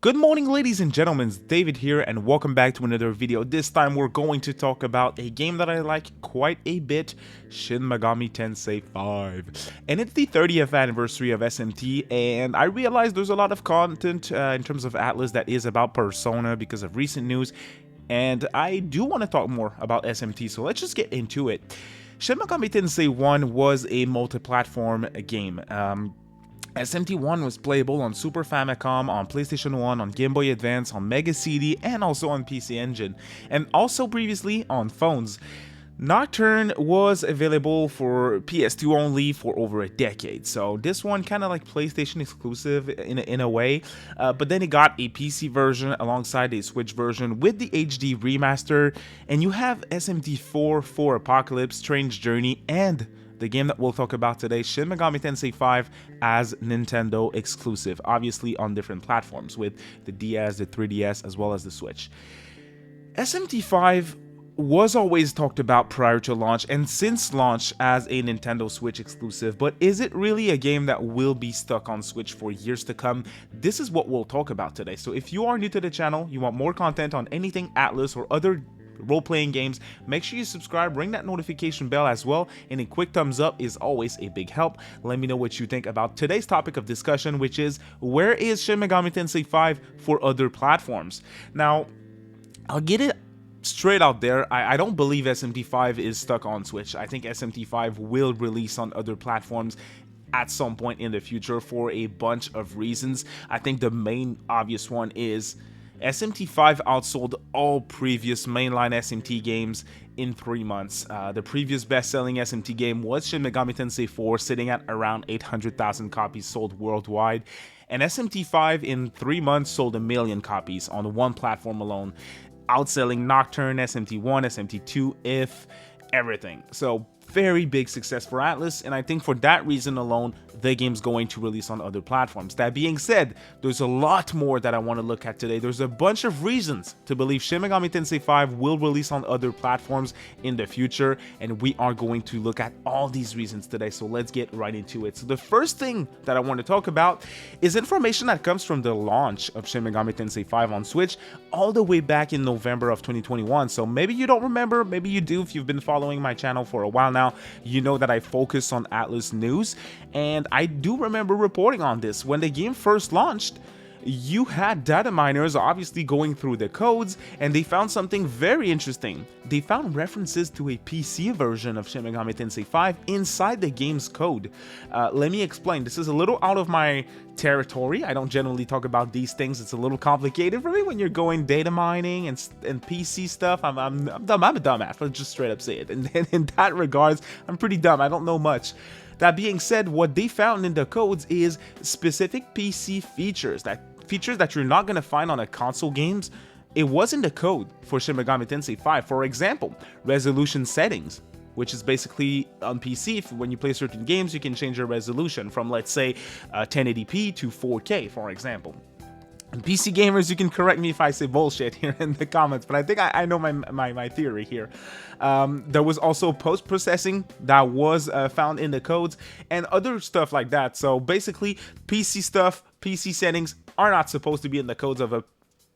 Good morning, ladies and gentlemen, it's David here and welcome back to another video. This time we're going to talk about a game that I like quite a bit, Shin Megami Tensei V. And it's the 30th anniversary of SMT, and I realized there's a lot of content in terms of ATLUS that is about Persona because of recent news, and I do want to talk more about SMT, so let's just get into it. Shin Megami Tensei 1 was a multi-platform game. SMT 1 was playable on Super Famicom, on PlayStation 1, on Game Boy Advance, on Mega CD, and also on PC Engine, and also previously on phones. Nocturne was available for PS2 only for over a decade, so this one kind of like PlayStation exclusive in a way, but then it got a PC version alongside a Switch version with the HD remaster, and you have SMT 4 for Apocalypse, Strange Journey, and the game that we'll talk about today, Shin Megami Tensei V, as Nintendo exclusive, obviously on different platforms with the DS, the 3DS, as well as the Switch. SMT V was always talked about prior to launch and since launch as a Nintendo Switch exclusive, but is it really a game that will be stuck on Switch for years to come? This is what we'll talk about today. So if you are new to the channel, you want more content on anything ATLUS or other role-playing games, make sure you subscribe, ring that notification bell as well, and a quick thumbs up is always a big help. Let me know what you think about today's topic of discussion, which is where is Shin Megami Tensei V for other platforms? Now, I'll get it straight out there, I don't believe SMT V is stuck on Switch. I think SMT V will release on other platforms at some point in the future for a bunch of reasons. I think the main obvious one is SMT V outsold all previous mainline SMT games in 3 months. The previous best-selling SMT game was Shin Megami Tensei 4, sitting at around 800,000 copies sold worldwide. And SMT V in 3 months sold 1 million copies on one platform alone, outselling Nocturne, SMT 1, SMT 2, If, everything. So very big success for ATLUS, and I think for that reason alone, the game's going to release on other platforms. That being said, there's a lot more that I want to look at today. There's a bunch of reasons to believe Shin Megami Tensei V will release on other platforms in the future, and we are going to look at all these reasons today, so let's get right into it. So the first thing that I want to talk about is information that comes from the launch of Shin Megami Tensei V on Switch all the way back in November of 2021. So maybe you don't remember, maybe you do if you've been following my channel for a while now. You know that I focus on ATLUS news, and I do remember reporting on this. When the game first launched, you had data miners obviously going through the codes, and they found something very interesting. They found references to a PC version of Shin Megami Tensei V inside the game's code. Let me explain. This is a little out of my territory. I don't generally talk about these things. It's a little complicated for me when you're going data mining and PC stuff. I'm dumb. I'm a dumbass. Let's just straight up say it. And in that regards, I'm pretty dumb. I don't know much. That being said, what they found in the codes is specific PC features that you're not going to find on a console games. It was in the code for Shin Megami Tensei V. For example, resolution settings, which is basically on PC, when you play certain games, you can change your resolution from, let's say, 1080p to 4K, for example. And PC gamers, you can correct me if I say bullshit here in the comments, but I think I know my theory here. There was also post-processing that was found in the codes and other stuff like that. So basically, PC stuff, PC settings are not supposed to be in the codes of a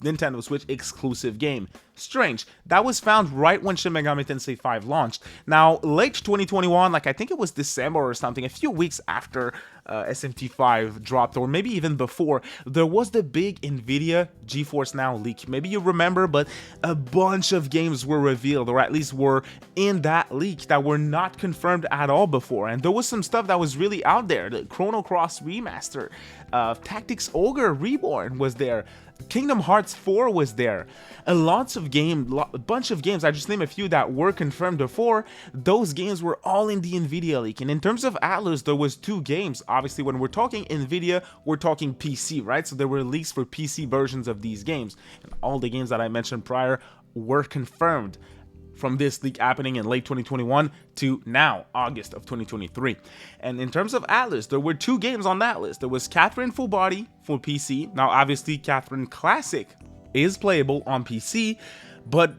Nintendo Switch exclusive game. Strange. That was found right when Shin Megami Tensei V launched. Now, late 2021, like I think it was December or something, a few weeks after SMT V dropped, or maybe even before, there was the big Nvidia GeForce Now leak. Maybe you remember, but a bunch of games were revealed, or at least were in that leak, that were not confirmed at all before. And there was some stuff that was really out there. The Chrono Cross Remaster, Tactics Ogre Reborn was there, Kingdom Hearts 4 was there. A bunch of games, I just named a few that were confirmed before. Those games were all in the Nvidia leak. And in terms of ATLUS, there was 2 games. Obviously, when we're talking Nvidia, we're talking PC, right? So there were leaks for PC versions of these games. And all the games that I mentioned prior were confirmed from this leak happening in late 2021 to now, August of 2023. And in terms of ATLUS, there were 2 games on that list. There was Catherine Full Body for PC. Now, obviously, Catherine Classic is playable on PC, but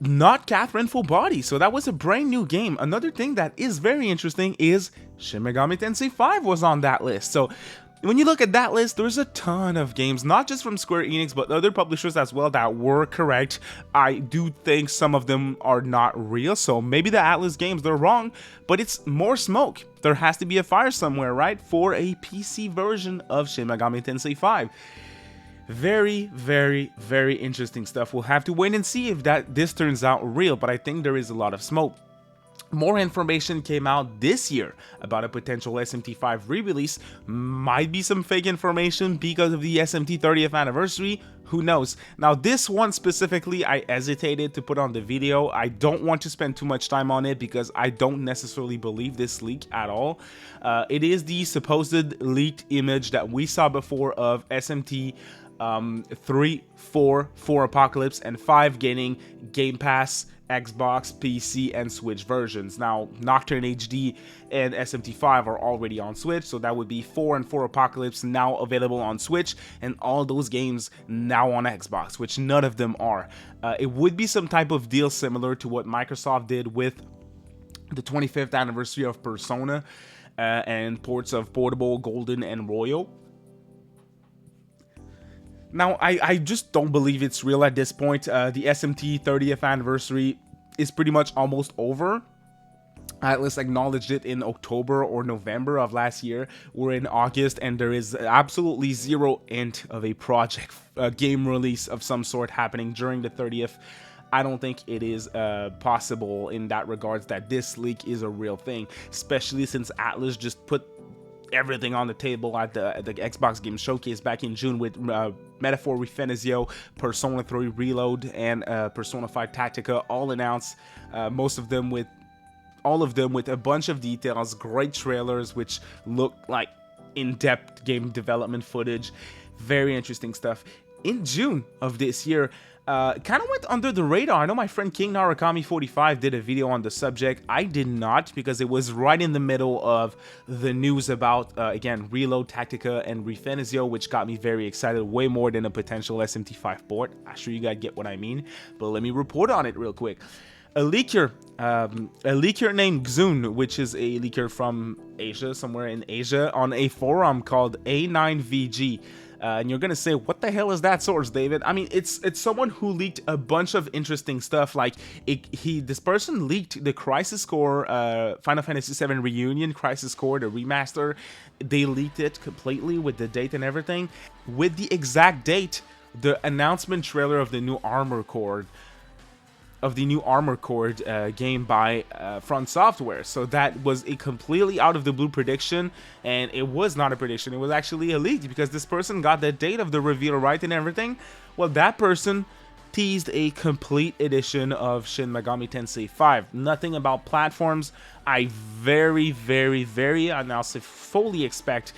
not Catherine Full Body. So that was a brand new game. Another thing that is very interesting is Shin Megami Tensei V was on that list. So when you look at that list, there's a ton of games, not just from Square Enix, but other publishers as well that were correct. I do think some of them are not real, so maybe the ATLUS games, they're wrong, but it's more smoke. There has to be a fire somewhere, right, for a PC version of Shin Megami Tensei V. Very, very, very interesting stuff. We'll have to wait and see if this turns out real, but I think there is a lot of smoke. More information came out this year about a potential SMT V re-release. Might be some fake information because of the SMT 30th anniversary. Who knows? Now, this one specifically, I hesitated to put on the video. I don't want to spend too much time on it because I don't necessarily believe this leak at all. It is the supposed leaked image that we saw before of SMT 3, 4, 4 Apocalypse, and 5 getting Game Pass, Xbox, PC, and Switch versions. Now, Nocturne HD and SMT 5 are already on Switch, so that would be 4 and 4 Apocalypse now available on Switch, and all those games now on Xbox, which none of them are. It would be some type of deal similar to what Microsoft did with the 25th anniversary of Persona and ports of Portable, Golden, and Royal. Now, I just don't believe it's real at this point. The SMT 30th anniversary is pretty much almost over. ATLUS acknowledged it in October or November of last year. We're in August, and there is absolutely zero hint of a project, game release of some sort happening during the 30th. I don't think it is possible in that regards that this leak is a real thing, especially since ATLUS just put everything on the table at the Xbox Game Showcase back in June with Metaphor Refenizio, Persona 3 Reload, and Persona 5 Tactica all announced, all of them with a bunch of details, great trailers which look like in-depth game development footage, very interesting stuff. In June of this year, kind of went under the radar. I know my friend King Narakami 45 did a video on the subject. I did not, because it was right in the middle of the news about, again, Reload, Tactica, and Refenizio, which got me very excited, way more than a potential SMT 5 port. I'm sure you guys get what I mean, but let me report on it real quick. A leaker named Xun, which is a leaker from Asia, somewhere in Asia, on a forum called A9VG. And you're gonna say, what the hell is that source, David? I mean, it's someone who leaked a bunch of interesting stuff. Like, this person leaked the Crisis Core, Final Fantasy VII Reunion, Crisis Core, the remaster. They leaked it completely with the date and everything. With the exact date, the announcement trailer of the new Armor Core, game by Front Software. So that was a completely out of the blue prediction, and it was not a prediction, it was actually a leak, because this person got the date of the reveal right and everything. Well, that person teased a complete edition of Shin Megami Tensei V. Nothing about platforms. I very, very, and I'll say fully expect,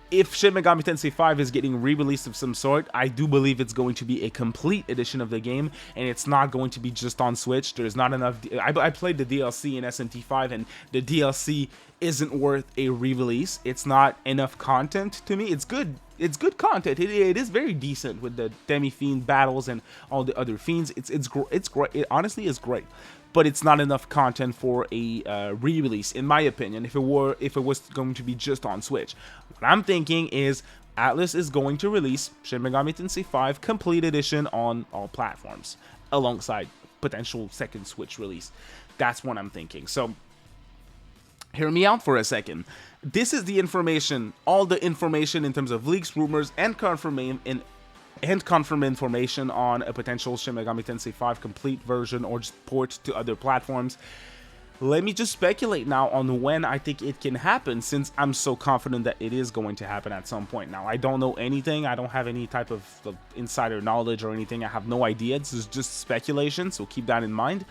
if Shin Megami Tensei V is getting re-released of some sort, I do believe it's going to be a complete edition of the game, and it's not going to be just on Switch. There's not enough. I played the DLC in SMT 5, and the DLC isn't worth a re-release. It's not enough content to me. It's good. It's good content. It is very decent with the Demi-Fiend battles and all the other fiends. It's great. It honestly is great. But it's not enough content for a re-release, in my opinion, if it was going to be just on Switch. What I'm thinking is ATLUS is going to release Shin Megami Tensei V Complete Edition on all platforms, alongside potential second Switch release. That's what I'm thinking. So, hear me out for a second. This is the information, all the information in terms of leaks, rumors, and confirmed information on a potential Shin Megami Tensei V Complete version or just port to other platforms. Let me just speculate now on when I think it can happen, since I'm so confident that it is going to happen at some point. Now, I don't know anything. I don't have any type of insider knowledge or anything. I have no idea. This is just speculation, so keep that in mind.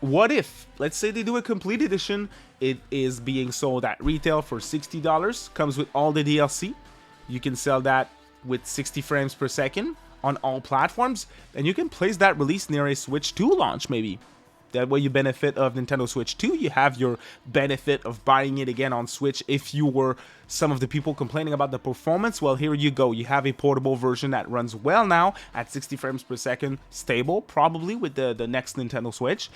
What if, let's say they do a complete edition, it is being sold at retail for $60, comes with all the DLC. You can sell that with 60 frames per second on all platforms, and you can place that release near a Switch 2 launch, maybe. That way you benefit of Nintendo Switch 2, you have your benefit of buying it again on Switch. If you were some of the people complaining about the performance, well, here you go. You have a portable version that runs well now at 60 frames per second, stable, probably with the next Nintendo Switch.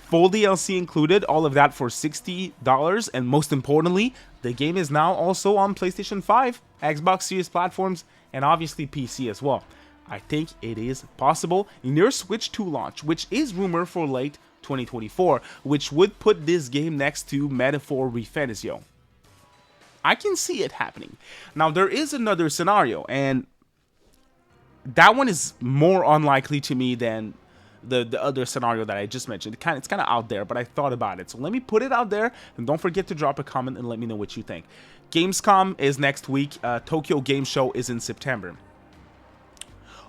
Full DLC included, all of that for $60, and most importantly, the game is now also on PlayStation 5, Xbox Series platforms, and obviously PC as well. I think it is possible near Switch 2 launch, which is rumored for late 2024, which would put this game next to Metaphor ReFantazio. I can see it happening. Now, there is another scenario, and that one is more unlikely to me than the other scenario that I just mentioned. It's kind of out there, but I thought about it. So let me put it out there, and don't forget to drop a comment and let me know what you think. Gamescom is next week. Tokyo Game Show is in September.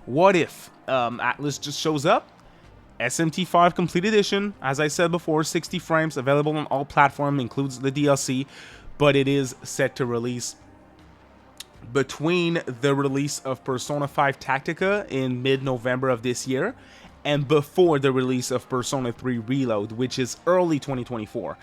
What if ATLUS just shows up? SMT V Complete Edition, as I said before, 60 frames, available on all platforms, includes the DLC, but it is set to release between the release of Persona 5 Tactica in mid-November of this year and before the release of Persona 3 Reload, which is early 2024.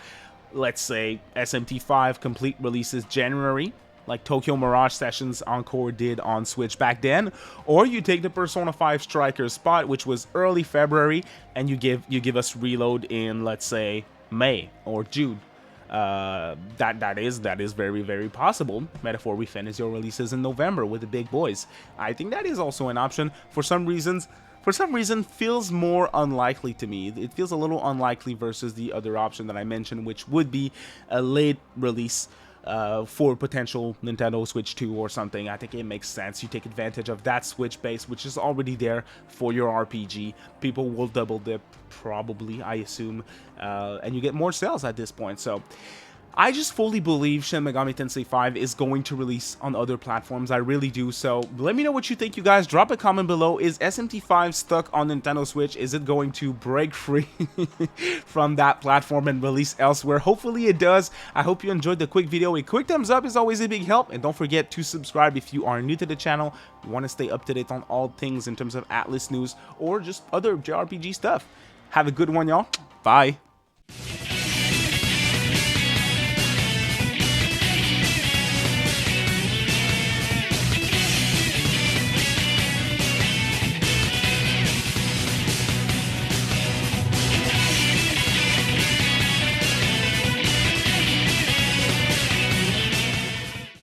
Let's say SMT 5 Complete releases January, like Tokyo Mirage Sessions Encore did on Switch back then, or you take the Persona 5 Striker spot, which was early February, and you give us Reload in, let's say, May or June. That is very, very possible. Metaphor ReFantazio releases in November with the big boys. I think that is also an option. For some reason, feels more unlikely to me. It feels a little unlikely versus the other option that I mentioned, which would be a late release for potential Nintendo Switch 2 or something. I think it makes sense. You take advantage of that Switch base, which is already there for your RPG. People will double dip, probably, I assume, and you get more sales at this point. So I just fully believe Shin Megami Tensei V is going to release on other platforms. I really do. So let me know what you think, you guys. Drop a comment below. Is SMT 5 stuck on Nintendo Switch? Is it going to break free from that platform and release elsewhere? Hopefully it does. I hope you enjoyed the quick video. A quick thumbs up is always a big help. And don't forget to subscribe if you are new to the channel. You want to stay up to date on all things in terms of ATLUS news or just other JRPG stuff. Have a good one, y'all. Bye.